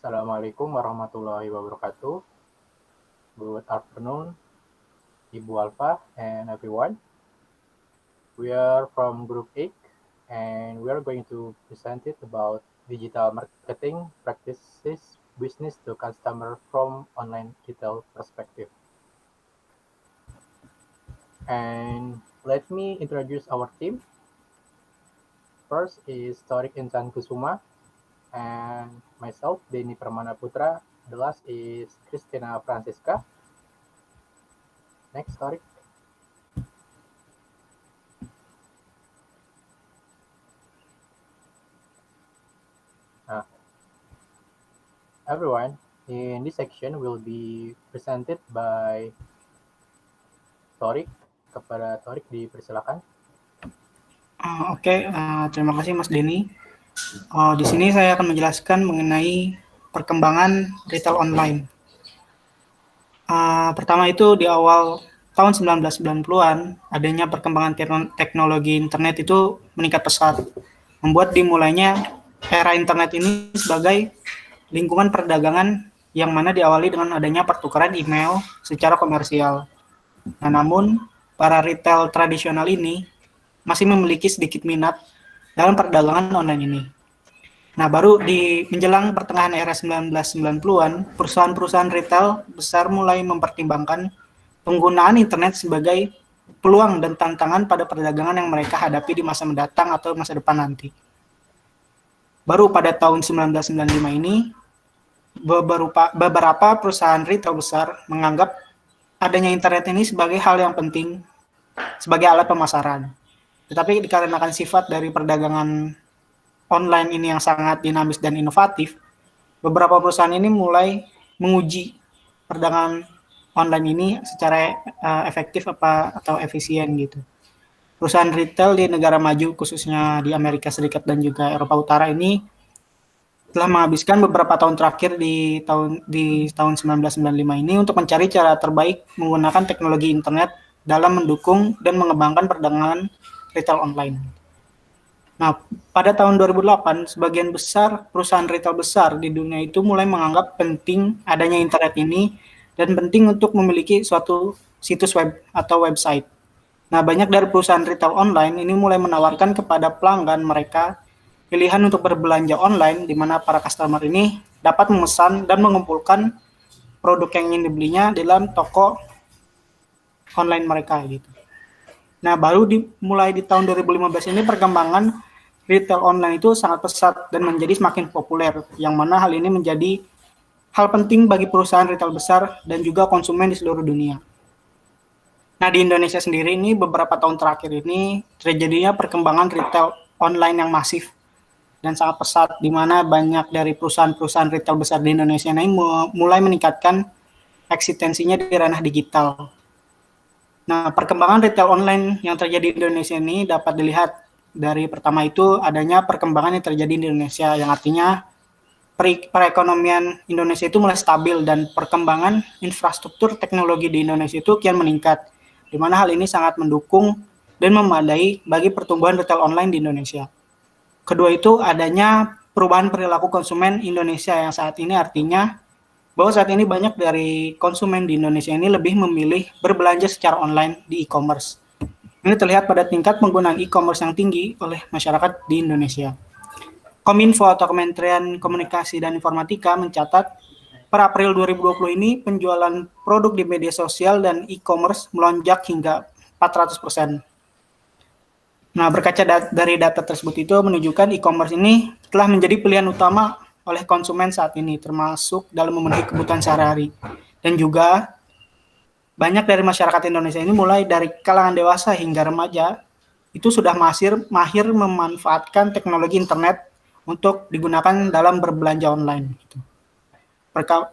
Assalamualaikum warahmatullahi wabarakatuh. Good afternoon, Ibu Alfa and everyone. We are from Group 8 and we are going to present it about digital marketing practices business to customer from online retail perspective. And let me introduce our team. First is Torik Insan Kusuma and myself, Denny Permana Putra. The last is Christina Francisca. Next, Torik. Everyone, in this section will be presented by Torik. Kepada Torik dipersilakan. Terima kasih Mas Denny. Di sini saya akan menjelaskan mengenai perkembangan retail online. Pertama itu di awal tahun 1990-an, adanya perkembangan teknologi internet itu meningkat pesat, membuat dimulainya era internet ini sebagai lingkungan perdagangan yang mana diawali dengan adanya pertukaran email secara komersial. Nah, namun para retail tradisional ini masih memiliki sedikit minat dalam perdagangan online ini. Nah, baru di menjelang pertengahan era 1990-an, perusahaan-perusahaan retail besar mulai mempertimbangkan penggunaan internet sebagai peluang dan tantangan pada perdagangan yang mereka hadapi di masa mendatang atau masa depan nanti. Baru pada tahun 1995 ini, beberapa perusahaan retail besar menganggap adanya internet ini sebagai hal yang penting sebagai alat pemasaran. Tetapi dikarenakan sifat dari perdagangan online ini yang sangat dinamis dan inovatif, beberapa perusahaan ini mulai menguji perdagangan online ini secara efektif atau efisien gitu. Perusahaan retail di negara maju khususnya di Amerika Serikat dan juga Eropa Utara ini telah menghabiskan beberapa tahun terakhir di tahun 1995 ini untuk mencari cara terbaik menggunakan teknologi internet dalam mendukung dan mengembangkan perdagangan retail online. Nah, pada tahun 2008, sebagian besar perusahaan retail besar di dunia itu mulai menganggap penting adanya internet ini dan penting untuk memiliki suatu situs web atau website. Nah, banyak dari perusahaan retail online ini mulai menawarkan kepada pelanggan mereka pilihan untuk berbelanja online di mana para customer ini dapat memesan dan mengumpulkan produk yang ingin dibelinya dalam toko online mereka gitu. Nah, baru mulai di tahun 2015 ini perkembangan retail online itu sangat pesat dan menjadi semakin populer, yang mana hal ini menjadi hal penting bagi perusahaan retail besar dan juga konsumen di seluruh dunia. Nah, di Indonesia sendiri ini beberapa tahun terakhir ini terjadinya perkembangan retail online yang masif dan sangat pesat, di mana banyak dari perusahaan-perusahaan retail besar di Indonesia ini mulai meningkatkan eksistensinya di ranah digital. Nah, perkembangan retail online yang terjadi di Indonesia ini dapat dilihat dari pertama itu adanya perkembangan yang terjadi di Indonesia, yang artinya perekonomian Indonesia itu mulai stabil dan perkembangan infrastruktur teknologi di Indonesia itu kian meningkat, di mana hal ini sangat mendukung dan memadai bagi pertumbuhan retail online di Indonesia. Kedua itu adanya perubahan perilaku konsumen Indonesia yang saat ini artinya bahwa saat ini banyak dari konsumen di Indonesia ini lebih memilih berbelanja secara online di e-commerce. Ini terlihat pada tingkat penggunaan e-commerce yang tinggi oleh masyarakat di Indonesia. Kominfo atau Kementerian Komunikasi dan Informatika mencatat per April 2020 ini penjualan produk di media sosial dan e-commerce melonjak hingga 400%. Nah, berkaca dari data tersebut itu menunjukkan e-commerce ini telah menjadi pilihan utama oleh konsumen saat ini, termasuk dalam memenuhi kebutuhan sehari-hari. Dan juga banyak dari masyarakat Indonesia ini mulai dari kalangan dewasa hingga remaja itu sudah mahir memanfaatkan teknologi internet untuk digunakan dalam berbelanja online.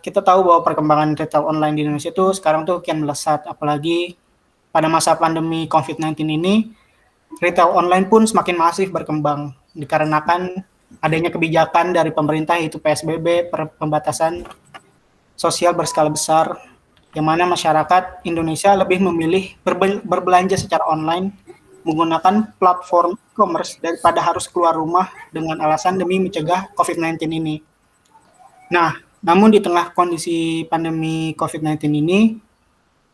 Kita tahu bahwa perkembangan retail online di Indonesia itu sekarang tuh kian melesat, apalagi pada masa pandemi COVID-19 ini, retail online pun semakin masif berkembang dikarenakan adanya kebijakan dari pemerintah yaitu PSBB, pembatasan sosial berskala besar, yang mana masyarakat Indonesia lebih memilih berbelanja secara online menggunakan platform e-commerce daripada harus keluar rumah dengan alasan demi mencegah COVID-19 ini. Nah, namun di tengah kondisi pandemi COVID-19 ini,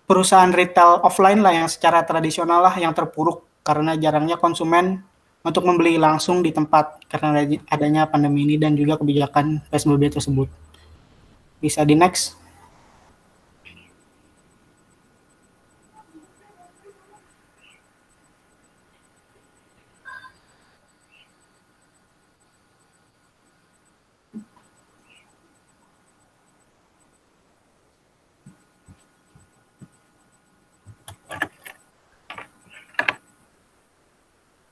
perusahaan retail offline lah yang secara tradisional lah yang terpuruk karena jarangnya konsumen untuk membeli langsung di tempat karena adanya pandemi ini dan juga kebijakan PSBB tersebut. Bisa di next.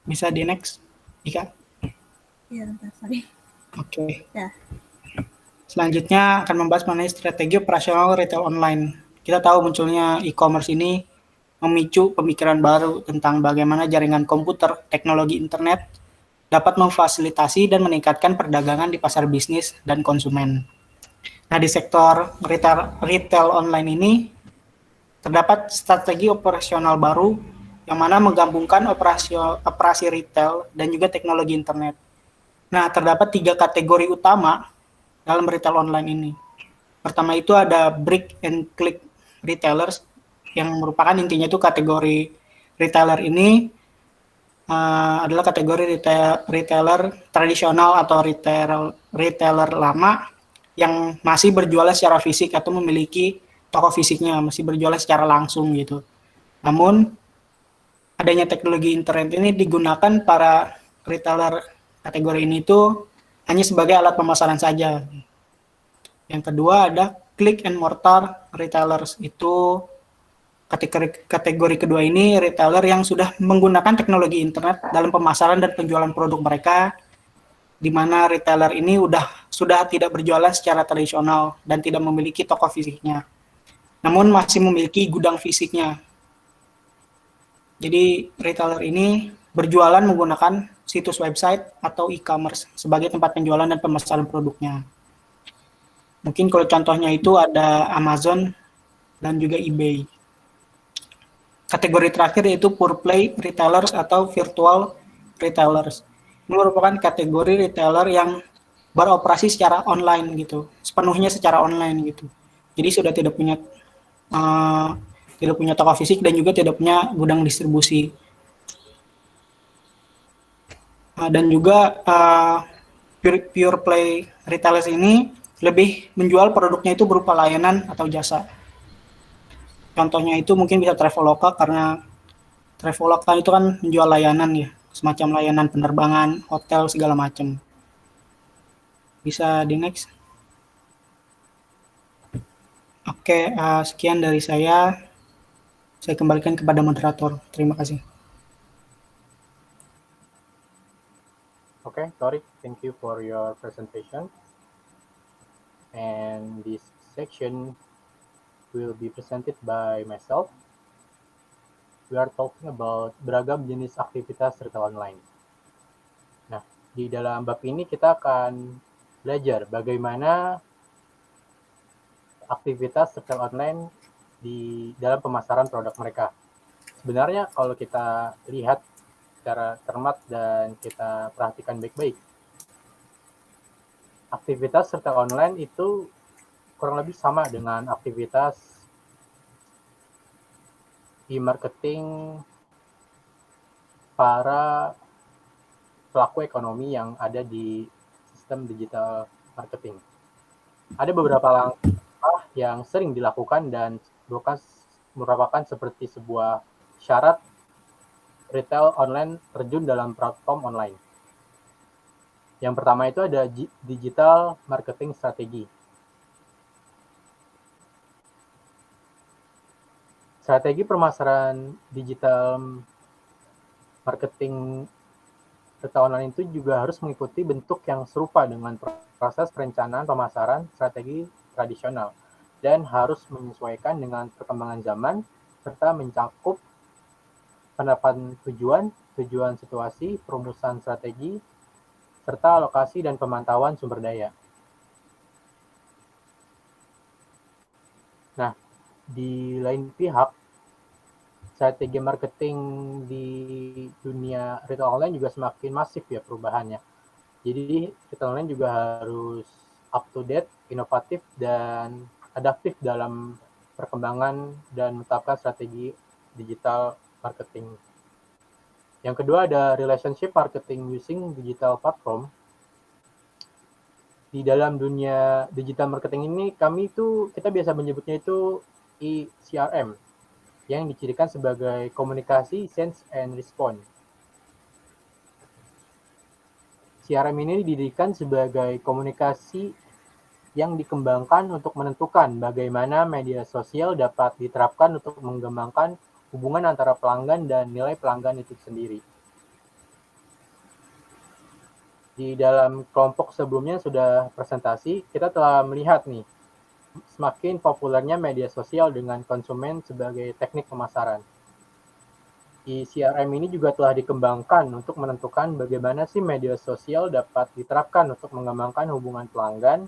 Bisa di next, Ika. Ya, sorry. Oke. Ya. Selanjutnya akan membahas mengenai strategi operasional retail online. Kita tahu munculnya e-commerce ini memicu pemikiran baru tentang bagaimana jaringan komputer, teknologi internet dapat memfasilitasi dan meningkatkan perdagangan di pasar bisnis dan konsumen. Nah, di sektor retail online ini terdapat strategi operasional baru yang mana menggabungkan operasi retail dan juga teknologi internet. Nah, terdapat 3 kategori utama dalam retail online ini. Pertama itu ada brick and click retailers yang merupakan intinya itu kategori retailer ini adalah kategori retailer tradisional atau retailer lama yang masih berjualan secara fisik atau memiliki toko fisiknya, masih berjualan secara langsung gitu. Namun adanya teknologi internet ini digunakan para retailer kategori ini itu hanya sebagai alat pemasaran saja. Yang kedua ada click and mortar retailers, itu kategori kedua ini retailer yang sudah menggunakan teknologi internet dalam pemasaran dan penjualan produk mereka, di mana retailer ini sudah tidak berjualan secara tradisional dan tidak memiliki toko fisiknya, namun masih memiliki gudang fisiknya. Jadi retailer ini berjualan menggunakan situs website atau e-commerce sebagai tempat penjualan dan pemasaran produknya. Mungkin kalau contohnya itu ada Amazon dan juga eBay. Kategori terakhir yaitu pure play retailers atau virtual retailers. Ini merupakan kategori retailer yang beroperasi secara online gitu, sepenuhnya secara online gitu. Jadi sudah tidak punya toko fisik dan juga tidak punya gudang distribusi. Dan juga pure play retailers ini lebih menjual produknya itu berupa layanan atau jasa. Contohnya itu mungkin bisa Traveloka, karena Traveloka itu kan menjual layanan ya, semacam layanan penerbangan, hotel, segala macam. Bisa di next. Oke, sekian dari saya. Saya kembalikan kepada moderator. Terima kasih. Okay, Tori, thank you for your presentation. And this section will be presented by myself. We are talking about beragam jenis aktivitas retail online. Nah, di dalam bab ini kita akan belajar bagaimana aktivitas retail online di dalam pemasaran produk mereka. Sebenarnya kalau kita lihat secara cermat dan kita perhatikan baik-baik, aktivitas retail online itu kurang lebih sama dengan aktivitas e-marketing para pelaku ekonomi yang ada di sistem digital marketing. Ada beberapa langkah yang sering dilakukan dan merupakan seperti sebuah syarat retail online terjun dalam platform online. Yang pertama itu ada digital marketing strategi. Strategi pemasaran digital marketing retail online itu juga harus mengikuti bentuk yang serupa dengan proses perencanaan pemasaran strategi tradisional dan harus menyesuaikan dengan perkembangan zaman serta mencakup penetapan tujuan situasi, perumusan strategi, serta alokasi dan pemantauan sumber daya. Nah, di lain pihak, strategi marketing di dunia retail online juga semakin masif ya perubahannya. Jadi retail online juga harus up to date inovatif dan adaptif dalam perkembangan dan menetapkan strategi digital marketing. Yang kedua ada relationship marketing using digital platform. Di dalam dunia digital marketing ini kita biasa menyebutnya itu eCRM yang dicirikan sebagai komunikasi sense and response. CRM ini didirikan sebagai komunikasi yang dikembangkan untuk menentukan bagaimana media sosial dapat diterapkan untuk mengembangkan hubungan antara pelanggan dan nilai pelanggan itu sendiri. Di dalam kelompok sebelumnya sudah presentasi, kita telah melihat nih, semakin populernya media sosial dengan konsumen sebagai teknik pemasaran. CRM ini juga telah dikembangkan untuk menentukan bagaimana sih media sosial dapat diterapkan untuk mengembangkan hubungan pelanggan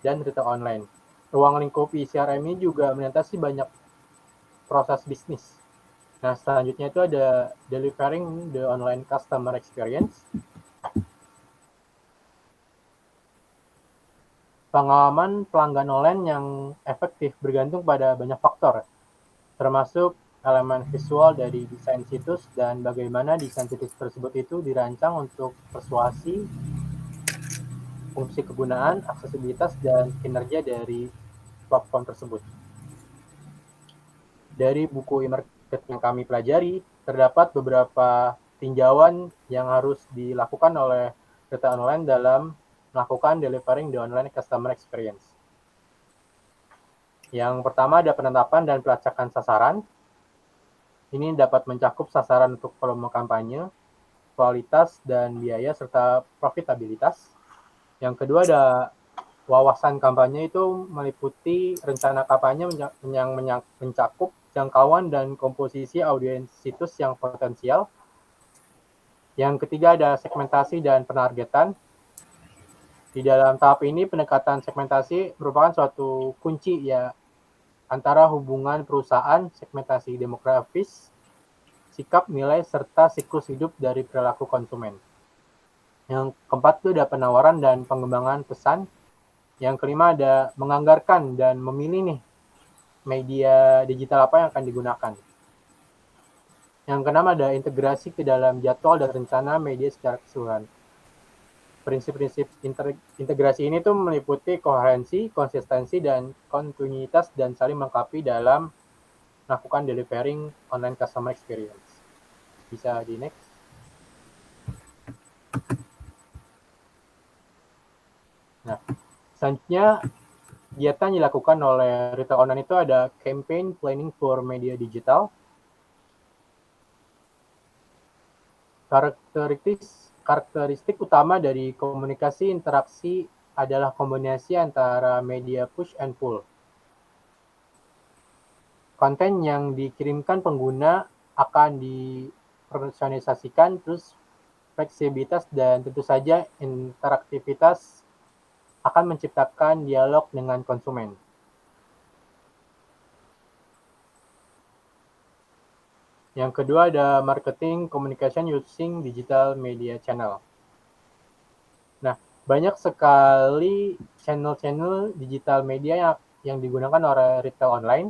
dan retail online. Ruang lingkup CRM ini juga mengatasi banyak proses bisnis. Nah, selanjutnya itu ada delivering the online customer experience. Pengalaman pelanggan online yang efektif bergantung pada banyak faktor, termasuk elemen visual dari desain situs dan bagaimana desain situs tersebut itu dirancang untuk persuasi, fungsi kegunaan, aksesibilitas, dan kinerja dari platform tersebut. Dari buku e-marketing yang kami pelajari, terdapat beberapa tinjauan yang harus dilakukan oleh retail online dalam melakukan delivering the online customer experience. Yang pertama ada penetapan dan pelacakan sasaran. Ini dapat mencakup sasaran untuk volume kampanye, kualitas dan biaya, serta profitabilitas. Yang kedua ada wawasan kampanye, itu meliputi rencana kampanye yang mencakup jangkauan dan komposisi audiens situs yang potensial. Yang ketiga ada segmentasi dan penargetan. Di dalam tahap ini pendekatan segmentasi merupakan suatu kunci ya antara hubungan perusahaan, segmentasi demografis, sikap, nilai, serta siklus hidup dari perilaku konsumen. Yang keempat itu ada penawaran dan pengembangan pesan. Yang kelima ada menganggarkan dan memilih nih media digital apa yang akan digunakan. Yang keenam ada integrasi ke dalam jadwal dan rencana media secara keseluruhan. Prinsip-prinsip integrasi ini tuh meliputi koherensi, konsistensi, dan kontinuitas dan saling melengkapi dalam melakukan delivering online customer experience. Bisa di next. Nah, selanjutnya kegiatan dilakukan oleh retail online itu ada campaign planning for media digital. Karakteristik utama dari komunikasi interaksi adalah kombinasi antara media push and pull. Konten yang dikirimkan pengguna akan dipersonalisasikan, terus fleksibilitas dan tentu saja interaktivitas akan menciptakan dialog dengan konsumen. Yang kedua ada marketing communication using digital media channel. Nah, banyak sekali channel-channel digital media yang digunakan oleh retail online.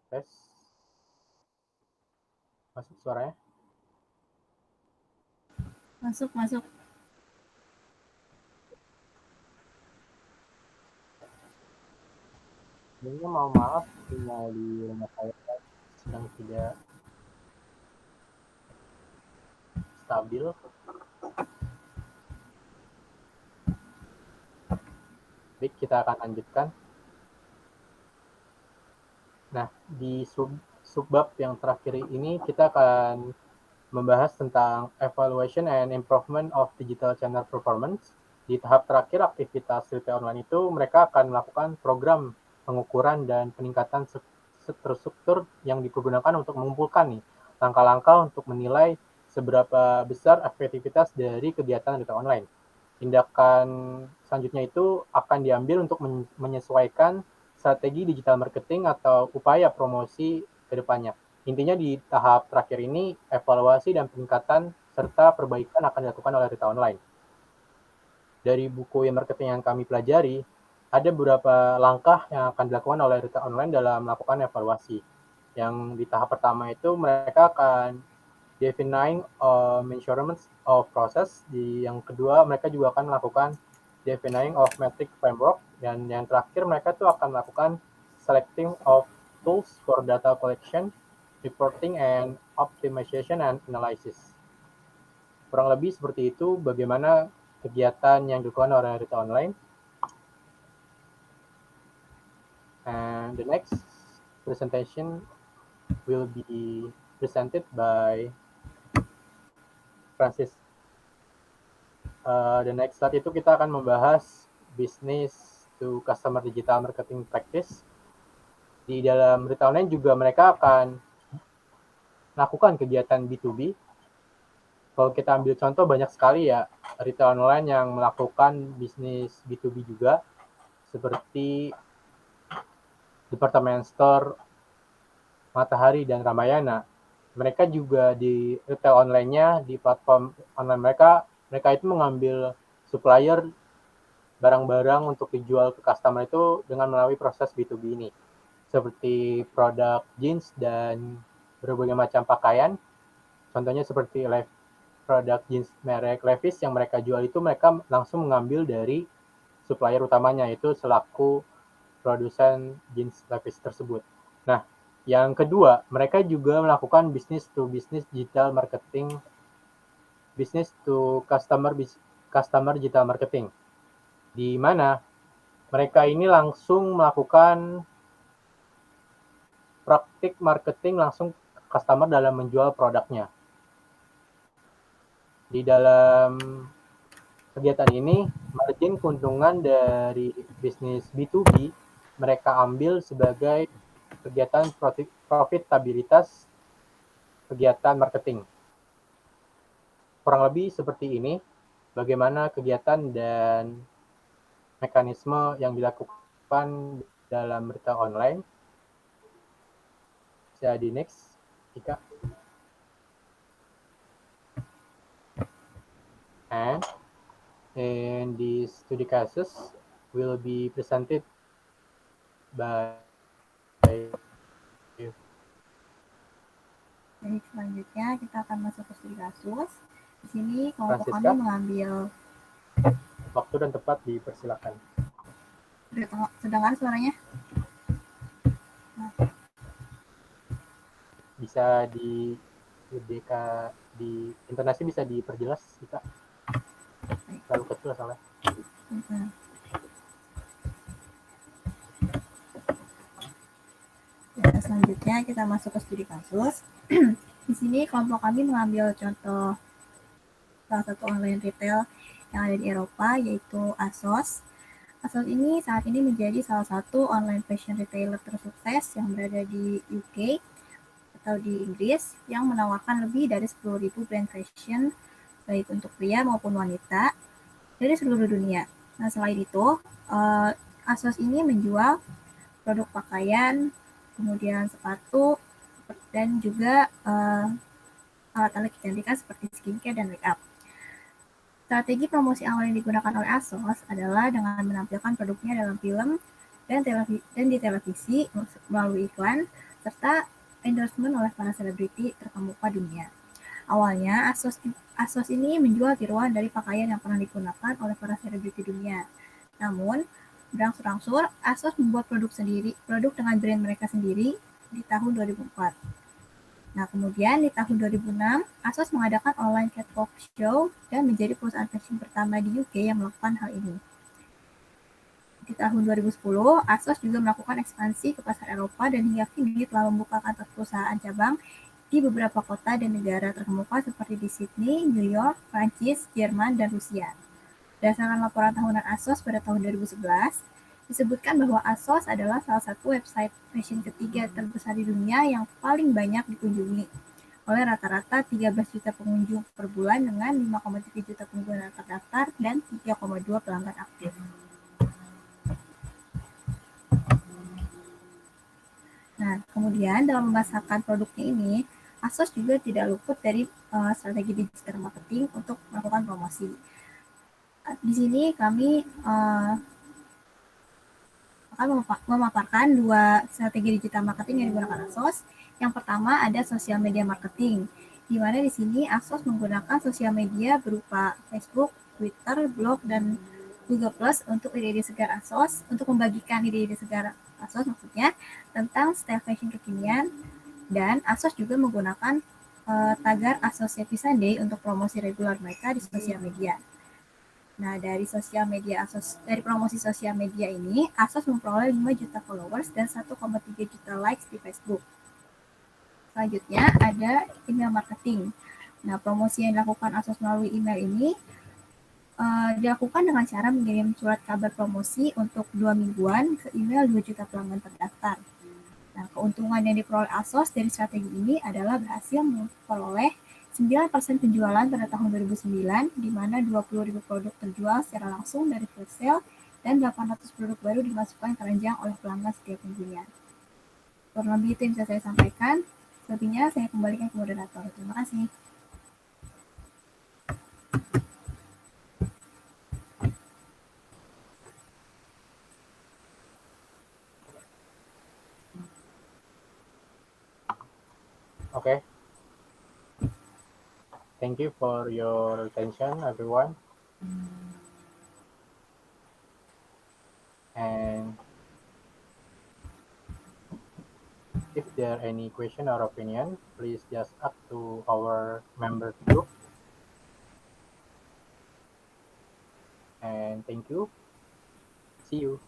Tes. Masuk suaranya? Masuk. Ini mau maaf, sinyal di rumah saya sedang tidak stabil. Baik, kita akan lanjutkan. Nah, di subbab yang terakhir ini kita akan membahas tentang evaluation and improvement of digital channel performance. Di tahap terakhir aktivitas retail online itu mereka akan melakukan program pengukuran dan peningkatan struktur yang dipergunakan untuk mengumpulkan nih langkah-langkah untuk menilai seberapa besar efektivitas dari kegiatan retail online. Tindakan selanjutnya itu akan diambil untuk menyesuaikan strategi digital marketing atau upaya promosi ke depannya. Intinya di tahap terakhir ini, evaluasi dan peningkatan serta perbaikan akan dilakukan oleh retail online. Dari buku marketing yang kami pelajari, ada beberapa langkah yang akan dilakukan oleh retail online dalam melakukan evaluasi. Yang di tahap pertama itu mereka akan defining measurements of process. Di yang kedua mereka juga akan melakukan defining of metric framework, dan yang terakhir mereka tuh akan melakukan selecting of tools for data collection, reporting, and optimization and analysis. Kurang lebih seperti itu bagaimana kegiatan yang dilakukan oleh retail online. And the next presentation will be presented by Francis. The next slide itu kita akan membahas business to customer digital marketing practice. Di dalam retail online juga mereka akan melakukan kegiatan B2B. Kalau kita ambil contoh banyak sekali ya retail online yang melakukan bisnis B2B juga, seperti department store Matahari dan Ramayana. Mereka juga di retail online-nya, di platform online mereka itu mengambil supplier barang-barang untuk dijual ke customer itu dengan melalui proses B2B ini. Seperti produk jeans dan berbagai macam pakaian. Contohnya seperti produk jeans merek Levi's yang mereka jual itu mereka langsung mengambil dari supplier utamanya, yaitu selaku produsen jeans Levi's tersebut. Nah, yang kedua, mereka juga melakukan business to business digital marketing, business to customer digital marketing, di mana mereka ini langsung melakukan praktik marketing langsung ke customer dalam menjual produknya. Di dalam kegiatan ini, margin keuntungan dari bisnis B2B mereka ambil sebagai kegiatan profitabilitas kegiatan marketing. Kurang lebih seperti ini bagaimana kegiatan dan mekanisme yang dilakukan dalam retail online. Saya di next, Ika. And in these study cases will be presented by Jadi selanjutnya kita akan masuk ke studi kasus. Di sini kelompok Francisca. kami mengambil Waktu dan tempat dipersilakan. sedangkan suaranya Bisa di intonasi bisa diperjelas kita. Terlalu kecil soalnya. Ya, selanjutnya kita masuk ke studi kasus. Di sini kelompok kami mengambil contoh salah satu online retail yang ada di Eropa, yaitu ASOS. ASOS ini saat ini menjadi salah satu online fashion retailer tersukses yang berada di UK atau di Inggris, yang menawarkan lebih dari 10.000 brand fashion baik untuk pria maupun wanita dari seluruh dunia. Nah, selain itu, ASOS ini menjual produk pakaian, kemudian sepatu, dan juga alat-alat kecantikan seperti skincare dan make up. Strategi promosi awal yang digunakan oleh ASOS adalah dengan menampilkan produknya dalam film dan di televisi melalui iklan, serta endorsement oleh para selebriti terkemuka dunia. Awalnya, ASOS ini menjual tiruan dari pakaian yang pernah digunakan oleh para selebriti dunia. Namun, berangsur-angsur, ASOS membuat produk dengan brand mereka sendiri di tahun 2004. Nah, kemudian di tahun 2006, ASOS mengadakan online catwalk show dan menjadi perusahaan fashion pertama di UK yang melakukan hal ini. Di tahun 2010, ASOS juga melakukan ekspansi ke pasar Eropa dan hingga kini telah membuka kantor perusahaan cabang di beberapa kota dan negara terkemuka seperti di Sydney, New York, Prancis, Jerman, dan Rusia. Berdasarkan laporan tahunan ASOS pada tahun 2011, disebutkan bahwa ASOS adalah salah satu website fashion ketiga terbesar di dunia yang paling banyak dikunjungi oleh rata-rata 13 juta pengunjung per bulan dengan 5,3 juta pengguna terdaftar dan 3,2 pelanggan aktif. Nah, kemudian dalam memasarkan produknya ini, ASOS juga tidak luput dari strategi digital marketing untuk melakukan promosi. Di sini kami akan memaparkan dua strategi digital marketing yang digunakan ASOS. Yang pertama ada social media marketing, di mana di sini ASOS menggunakan sosial media berupa Facebook, Twitter, blog, dan Google Plus untuk ide-ide segar ASOS, untuk membagikan ide-ide segar ASOS maksudnya tentang style fashion kekinian. Dan ASOS juga menggunakan tagar ASOS Happy Sunday untuk promosi reguler mereka di sosial media. Nah, dari promosi sosial media ini, ASOS memperoleh 5 juta followers dan 1,3 juta likes di Facebook. Selanjutnya ada email marketing. Nah, promosi yang dilakukan ASOS melalui email ini dilakukan dengan cara mengirim surat kabar promosi untuk 2 mingguan ke email 2 juta pelanggan terdaftar. Nah, keuntungan yang diperoleh ASOS dari strategi ini adalah berhasil memperoleh 9% penjualan pada tahun 2009, di mana 20.000 produk terjual secara langsung dari flash sale dan 800 produk baru dimasukkan keranjang oleh pelanggan setiap minggunya. Kurang lebih itu yang bisa saya sampaikan. Selebihnya saya kembalikan ke moderator. Terima kasih. Okay. Thank you for your attention, everyone. And if there are any question or opinion, please just up to our member group. And thank you. See you.